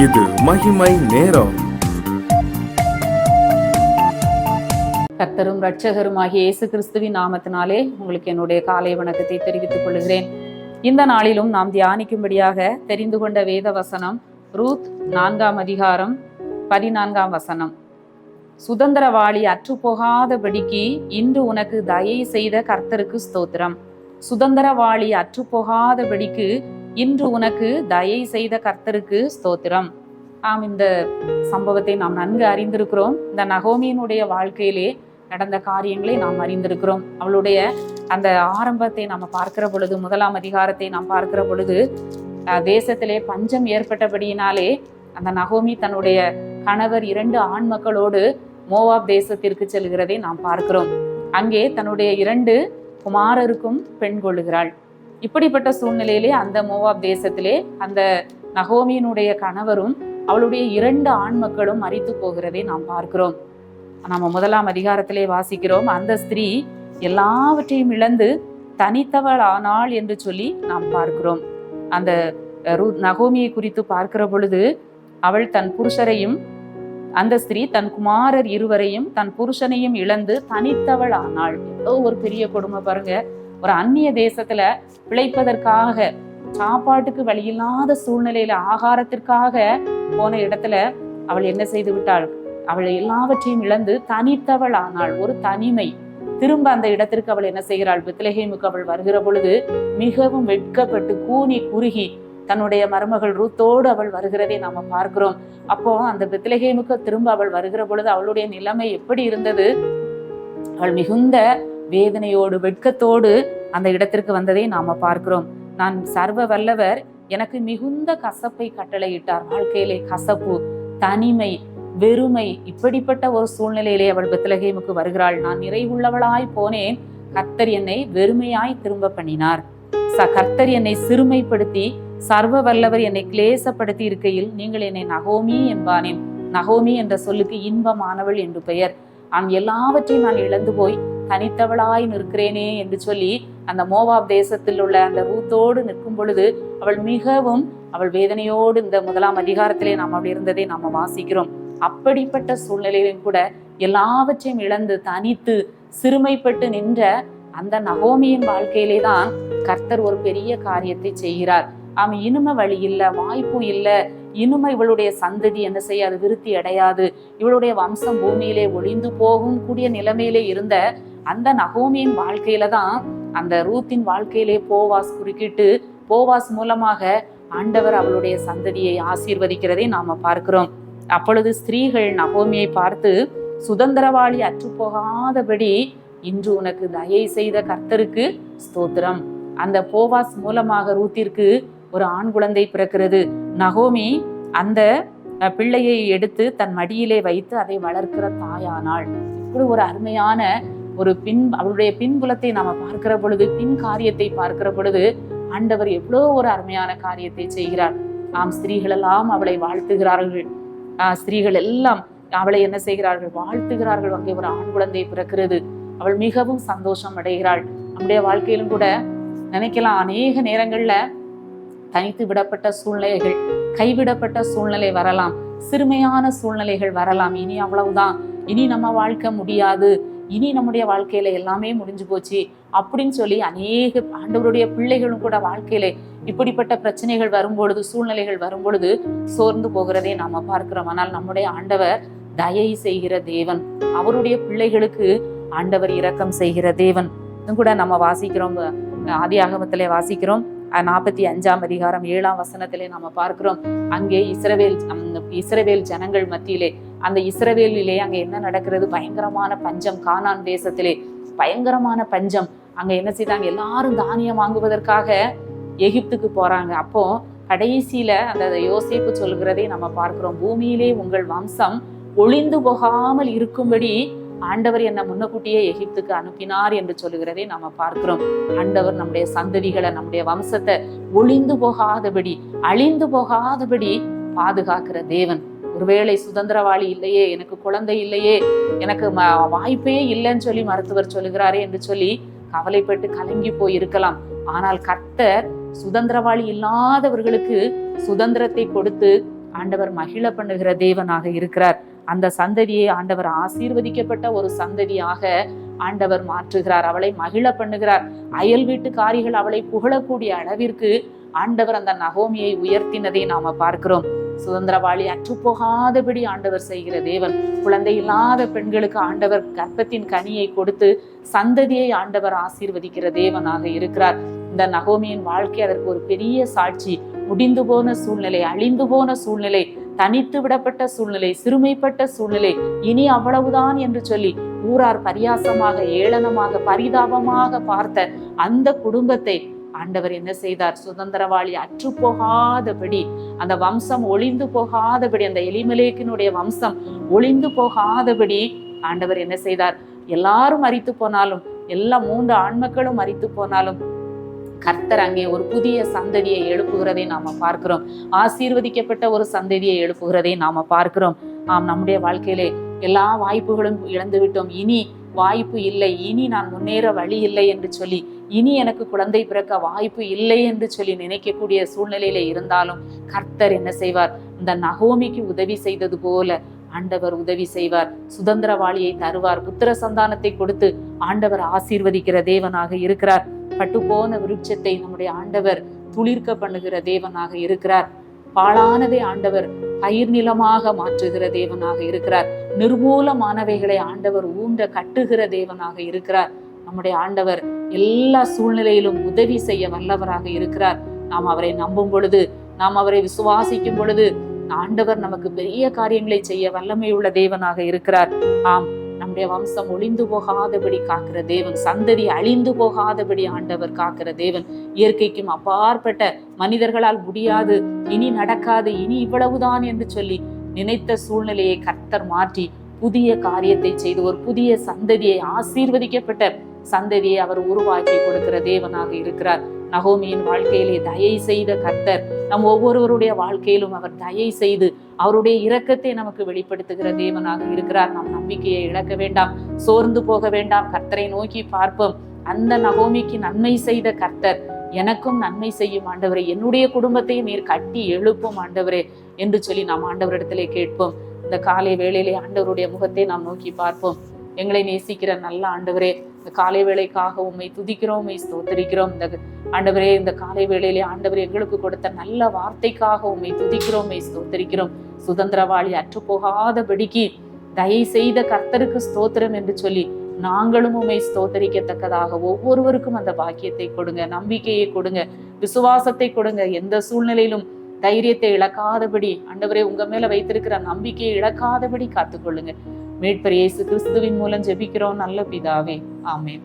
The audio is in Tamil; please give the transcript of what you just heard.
இது மகிமை நேரம். கர்த்தரும் இரட்சகருமாகிய இயேசு கிறிஸ்துவின் நாமத்தினாலே உங்களுக்கு என்னுடைய காலை வணக்கத்தை தெரிவித்துக் கொள்கிறேன். இந்த நாளிலும் நாம் தியானிக்கும்படியாக தெரிந்து கொண்ட வேத வசனம் ரூத் 4ஆம் அதிகாரம் 14ஆம் வசனம். சுதந்திரவாளி அற்றுப்போகாதபடிக்கு இன்று உனக்கு தயை செய்த கர்த்தருக்கு ஸ்தோத்திரம். சுதந்திரவாளி அற்றுப்போகாதபடிக்கு இன்று உனக்கு தயை செய்த கர்த்தருக்கு ஸ்தோத்திரம். இந்த சம்பவத்தை நாம் நன்கு அறிந்திருக்கிறோம். இந்த நகோமியினுடைய வாழ்க்கையிலே நடந்த காரியங்களை நாம் அறிந்திருக்கிறோம். அவளுடைய அந்த ஆரம்பத்தை நாம் பார்க்கிற பொழுது, 1ஆம் அதிகாரத்தை நாம் பார்க்கிற பொழுது, தேசத்திலே பஞ்சம் ஏற்பட்டபடியினாலே அந்த நகோமி தன்னுடைய கணவர் 2 ஆண் மக்களோடு மோவாப் தேசத்திற்கு செல்கிறதை நாம் பார்க்கிறோம். அங்கே தன்னுடைய 2 குமாரருக்கும் பெண் கொள்ளுகிறாள். இப்படிப்பட்ட சூழ்நிலையிலே அந்த மோவாப் தேசத்திலே அந்த நகோமியினுடைய கணவரும் அவளுடைய 2 ஆண் மக்களும் மரித்து போகிறதை நாம் பார்க்கிறோம். நம்ம 1ஆம் அதிகாரத்திலே வாசிக்கிறோம், அந்த ஸ்திரீ எல்லாவற்றையும் இழந்து தனித்தவள் ஆனாள் என்று சொல்லி நாம் பார்க்கிறோம். அந்த நகோமியை குறித்து பார்க்கிற பொழுது, அவள் தன் புருஷரையும், அந்த ஸ்திரீ தன் குமாரர் 2 தன் புருஷனையும் இழந்து தனித்தவள் ஆனாள். ஏதோ ஒரு பெரிய கொடுமை பாருங்க. ஒரு அந்நிய தேசத்துல பிழைப்பதற்காக, சாப்பாட்டுக்கு வழியில்லாத சூழ்நிலையில ஆகாரத்திற்காக போன இடத்துல அவள் என்ன செய்து விட்டாள்? அவள் எல்லாவற்றையும் இழந்து தனித்தவள் ஆனாள். ஒரு தனிமை. திரும்ப அந்த இடத்திற்கு அவள் என்ன செய்கிறாள்? பெத்லெகேமுக்கு அவள் வருகிற பொழுது மிகவும் வெட்கப்பட்டு கூனி குறுகி தன்னுடைய மருமகள் ரூத்தோடு அவள் வருகிறதை நாம பார்க்கிறோம். அப்போ அந்த பெத்லெகேமுக்கு திரும்ப அவள் வருகிற பொழுது அவளுடைய நிலைமை எப்படி இருந்தது? அவள் மிகுந்த வேதனையோடு வெட்கத்தோடு அந்த இடத்திற்கு வந்ததை நாம பார்க்கிறோம். நான் சர்வ வல்லவர் எனக்கு மிகுந்த கசப்பை கட்டளையிட்டார். வாழ்க்கையிலே கசப்பு, தனிமை, வெறுமை, இப்படிப்பட்ட ஒரு சூழ்நிலையிலே அவள் பெத்லெகேமுக்கு வருகிறாள். நான் நிறைவுள்ளவளாய் போனேன், கர்த்தர் என்னை வெறுமையாய் திரும்ப பண்ணினார். கர்த்தர் என்னை சிறுமைப்படுத்தி சர்வ வல்லவர் என்னை கிளேசப்படுத்தி இருக்கையில் நீங்கள் என்னை நகோமி என்பானேன். நகோமி என்ற சொல்லுக்கு இன்பமானவள் என்று பெயர். எல்லாவற்றையும் நான் இழந்து போய் தனித்தவளாய் நிற்கிறேனே என்று சொல்லி அந்த மோவாப் தேசத்தில் உள்ள அந்த ரூத்தோடு நிற்கும் பொழுது அவள் வேதனையோடு இந்த 1ஆம் அதிகாரத்திலே நாம் அப்படி இருந்ததை நாம வாசிக்கிறோம். அப்படிப்பட்ட சூழ்நிலையிலும் கூட எல்லாவற்றையும் இழந்து தனித்து சிறுமைப்பட்டு நின்ற அந்த நகோமியின் வாழ்க்கையிலே தான் கர்த்தர் ஒரு பெரிய காரியத்தை செய்கிறார். இனிமை வழி இல்லை, வாய்ப்பு இல்லை, இனிமை இவளுடைய சந்ததி என்ன செய்யாது, விருத்தி அடையாது, இவளுடைய வம்சம் பூமியிலே ஒளிந்து போகும் கூடிய நிலைமையிலே இருந்த அந்த நகோமியின் வாழ்க்கையில தான் அந்த ரூத்தின் வாழ்க்கையிலே போவாஸ் குறுக்கிட்டு, போவாஸ் மூலமாக ஆண்டவர் அவளுடைய சந்ததியை ஆசீர்வதிக்கிறதை நாம பார்க்கிறோம். அப்பொழுது ஸ்திரீகள் நகோமியை பார்த்து, சுதந்திரவாளி அற்றுப்போகாதபடி இன்று உனக்கு தயை செய்த கர்த்தருக்கு ஸ்தோத்திரம். அந்த போவாஸ் மூலமாக ரூத்திற்கு ஒரு ஆண் குழந்தை பிறக்கிறது. நகோமி அந்த பிள்ளையை எடுத்து தன் மடியிலே வைத்து அதை வளர்க்கிற தாயானாள். இப்படி ஒரு அருமையான ஒரு அவளுடைய பின்புலத்தை நாம பார்க்கிற பொழுது, பின் காரியத்தை பார்க்கிற பொழுது ஆண்டவர் எவ்வளோ ஒரு அருமையான காரியத்தை செய்கிறார். ஸ்திரீகள் எல்லாம் அவளை வாழ்த்துகிறார்கள். ஸ்திரீகள் எல்லாம் அவளை என்ன செய்கிறார்கள்? வாழ்த்துகிறார்கள். அங்கே ஒரு ஆண் குழந்தை பிறக்கிறது. அவள் மிகவும் சந்தோஷம் அடைகிறாள். நம்முடைய வாழ்க்கையிலும் கூட நினைக்கலாம், அநேக நேரங்கள்ல தனித்து விடப்பட்ட சூழ்நிலைகள், கைவிடப்பட்ட சூழ்நிலை வரலாம், சிறுமையான சூழ்நிலைகள் வரலாம். இனி அவ்வளவுதான், இனி நம்ம வாழ்க்கை முடியாது, இனி நம்முடைய வாழ்க்கையில எல்லாமே முடிஞ்சு போச்சு அப்படின்னு சொல்லி அநேக ஆண்டவருடைய பிள்ளைகளும் கூட வாழ்க்கையில இப்படிப்பட்ட பிரச்சனைகள் வரும்பொழுது, சூழ்நிலைகள் வரும்பொழுது சோர்ந்து போகிறதே நாம பார்க்கிறோம். ஆனால் நம்முடைய ஆண்டவர் தயை செய்கிற தேவன். அவருடைய பிள்ளைகளுக்கு ஆண்டவர் இரக்கம் செய்கிற தேவன். கூட நம்ம வாசிக்கிறோம், ஆதியாகமத்திலே வாசிக்கிறோம், 45ஆம் அதிகாரம் 7ஆம் வசனத்திலே நம்ம பார்க்கிறோம். அங்கே இஸ்ரவேல் ஜனங்கள் மத்தியிலே, அந்த இஸ்ரவேலிலே அங்கே என்ன நடக்கிறது? பயங்கரமான பஞ்சம். கானான் தேசத்திலே பயங்கரமான பஞ்சம். அங்க என்ன செய்தாங்க? எல்லாரும் தானியம் வாங்குவதற்காக எகிப்துக்கு போறாங்க. அப்போ கடைசியில அந்த யோசேப்பு சொல்கிறதை நம்ம பார்க்கிறோம், பூமியிலே உங்கள் வம்சம் ஒளிந்து போகாமல் இருக்கும்படி ஆண்டவர் என்னை முன்னக்கூட்டியே எகிப்துக்கு அனுப்பினார் என்று சொல்லுகிறதை நாம பார்க்கிறோம். ஆண்டவர் நம்முடைய சந்ததிகளை, நம்முடைய வம்சத்தை ஒளிந்து போகாதபடி, அழிந்து போகாதபடி பாதுகாக்கிற தேவன். ஒருவேளை சுதந்திரவாளி இல்லையே, எனக்கு குழந்தை இல்லையே, எனக்கு வாய்ப்பே இல்லைன்னு சொல்லி மருத்துவர் சொல்லுகிறாரே என்று சொல்லி கவலைப்பட்டு கலங்கி போய் இருக்கலாம். ஆனால் கர்த்தர் சுதந்திரவாளி இல்லாதவர்களுக்கு சுதந்திரத்தை கொடுத்து ஆண்டவர் மகிழ பண்ணுகிற தேவனாக இருக்கிறார். அந்த சந்ததியை ஆண்டவர் ஆசீர்வதிக்கப்பட்ட ஒரு சந்ததியாக ஆண்டவர் மாற்றுகிறார். அவளை மகிழ பண்ணுகிறார். அயல் வீட்டுக்காரிகள் அவளை புகழக்கூடிய அளவிற்கு ஆண்டவர் அந்த நகோமியை உயர்த்தினதை நாம பார்க்கிறோம். சுதந்திரவாளி அற்றுப்போகாதபடி ஆண்டவர் செய்கிற தேவன். குழந்தை இல்லாத பெண்களுக்கு ஆண்டவர் கர்ப்பத்தின் கனியை கொடுத்து சந்ததியை ஆண்டவர் ஆசீர்வதிக்கிற தேவனாக இருக்கிறார். இந்த நகோமியின் வாழ்க்கை அதற்கு ஒரு பெரிய சாட்சி. முடிந்து போன சூழ்நிலை, அழிந்து போன சூழ்நிலை, தனித்து விடப்பட்ட சூழ்நிலை, சிறுமைப்பட்ட சூழ்நிலை, இனி அவ்வளவுதான் என்று சொல்லி ஊரார் பரியாசமாக, ஏளனமாக, பரிதாபமாக பார்த்த அந்த குடும்பத்தை ஆண்டவர் என்ன செய்தார்? சுதந்திரவாளி அற்று போகாதபடி, அந்த வம்சம் ஒளிந்து போகாதபடி, அந்த எலிமெலேக்கினுடைய வம்சம் ஒளிந்து போகாதபடி ஆண்டவர் என்ன செய்தார்? எல்லாரும் மரித்து போனாலும், எல்லா 3 ஆண்மக்களும் மரித்து போனாலும் கர்த்தர் அங்கே ஒரு புதிய சந்ததியை எழுப்புகிறதை நாம பார்க்கிறோம். ஆசீர்வதிக்கப்பட்ட ஒரு சந்ததியை எழுப்புகிறதை நாம பார்க்கிறோம். நம்முடைய வாழ்க்கையிலே எல்லா வாய்ப்புகளும் இழந்து விட்டோம், இனி வாய்ப்பு இல்லை, இனி நான் முன்னேற வழி இல்லை என்று சொல்லி, இனி எனக்கு குழந்தை பிறக்க வாய்ப்பு இல்லை என்று சொல்லி நினைக்கக்கூடிய சூழ்நிலையில இருந்தாலும் கர்த்தர் என்ன செய்வார்? இந்த நகோமிக்கு உதவி செய்தது போல ஆண்டவர் உதவி செய்வார். சுதந்திரவாளியை தருவார். புத்திர சந்தானத்தை கொடுத்து ஆண்டவர் ஆசீர்வதிக்கிற தேவனாக இருக்கிறார். பட்டு போன விருட்சத்தை நம்முடைய ஆண்டவர் துளிர்க்க பண்ணுகிற தேவனாக இருக்கிறார். பாழானதை ஆண்டவர் பயிர் நிலமாக மாற்றுகிற தேவனாக இருக்கிறார். நிர்மூலமானவைகளை ஆண்டவர் ஊன்ற கட்டுகிற தேவனாக இருக்கிறார். நம்முடைய ஆண்டவர் எல்லா சூழ்நிலையிலும் உதவி செய்ய வல்லவராக இருக்கிறார். நாம் அவரை நம்பும் பொழுது, நாம் அவரை விசுவாசிக்கும் பொழுது ஆண்டவர் நமக்கு பெரிய காரியங்களை செய்ய வல்லமை உள்ள தேவனாக இருக்கிறார். நம்முடைய வம்சம் ஒளிந்து போகாதபடி காக்கிற தேவன், சந்ததி அழிந்து போகாதபடி ஆண்டவர் காக்கிற தேவன். இயற்கைக்கும் அப்பாற்பட்ட, மனிதர்களால் முடியாது, இனி நடக்காது, இனி இவ்வளவுதான் என்று சொல்லி நினைத்த சூழ்நிலையை கர்த்தர் மாற்றி புதிய காரியத்தை செய்து ஒரு புதிய சந்ததியை, ஆசீர்வதிக்கப்பட்ட சந்ததியை அவர் உருவாக்கி கொடுக்கிற தேவனாக இருக்கிறார். நகோமியின் வாழ்க்கையிலே தயை செய்த கர்த்தர் நம் ஒவ்வொருவருடைய வாழ்க்கையிலும் அவர் தயை செய்து அவருடைய இரக்கத்தை நமக்கு வெளிப்படுத்துகிற தேவனாக இருக்கிறார். நாம் நம்பிக்கையை இழக்க வேண்டாம், சோர்ந்து போக வேண்டாம், கர்த்தரை நோக்கி பார்ப்போம். அந்த நகோமிக்கு நன்மை செய்த கர்த்தர் எனக்கும் நன்மை செய்யும் ஆண்டவரே, என்னுடைய குடும்பத்தையும் நீர் கட்டி எழுப்பும் ஆண்டவரே என்று சொல்லி நாம் ஆண்டவரிடத்திலே கேட்போம். இந்த காலை வேளையிலே ஆண்டவருடைய முகத்தை நாம் நோக்கி பார்ப்போம். எங்களை நேசிக்கிற நல்ல ஆண்டவரே, இந்த காலை வேளைக்காக உம்மை துதிக்கிறோம், உம்மை ஸ்தோத்திரிக்கிறோம். இந்த ஆண்டவரே, இந்த காலை வேளையிலே ஆண்டவர் எங்களுக்கு கொடுத்த நல்ல வார்த்தைக்காக உம்மை துதிக்கிறோம், உம்மை ஸ்தோத்திரிக்கிறோம். சுதந்திரவாளி அற்று போகாதபடிக்கு தயை செய்த கர்த்தருக்கு ஸ்தோத்திரம் என்று சொல்லி நாங்களும் உம்மை ஸ்தோத்தரிக்கத்தக்கதாக ஒவ்வொருவருக்கும் அந்த பாக்கியத்தை கொடுங்க, நம்பிக்கையை கொடுங்க, விசுவாசத்தை கொடுங்க. எந்த சூழ்நிலையிலும் தைரியத்தை இழக்காதபடி ஆண்டவரே, உங்க மேல வைத்திருக்கிற நம்பிக்கையை இழக்காதபடி காத்துக்கொள்ளுங்க. மீட்பர் இயேசு கிறிஸ்துவின் மூலம் ஜெபிக்கிறோம் நல்ல பிதாவே, ஆமென்.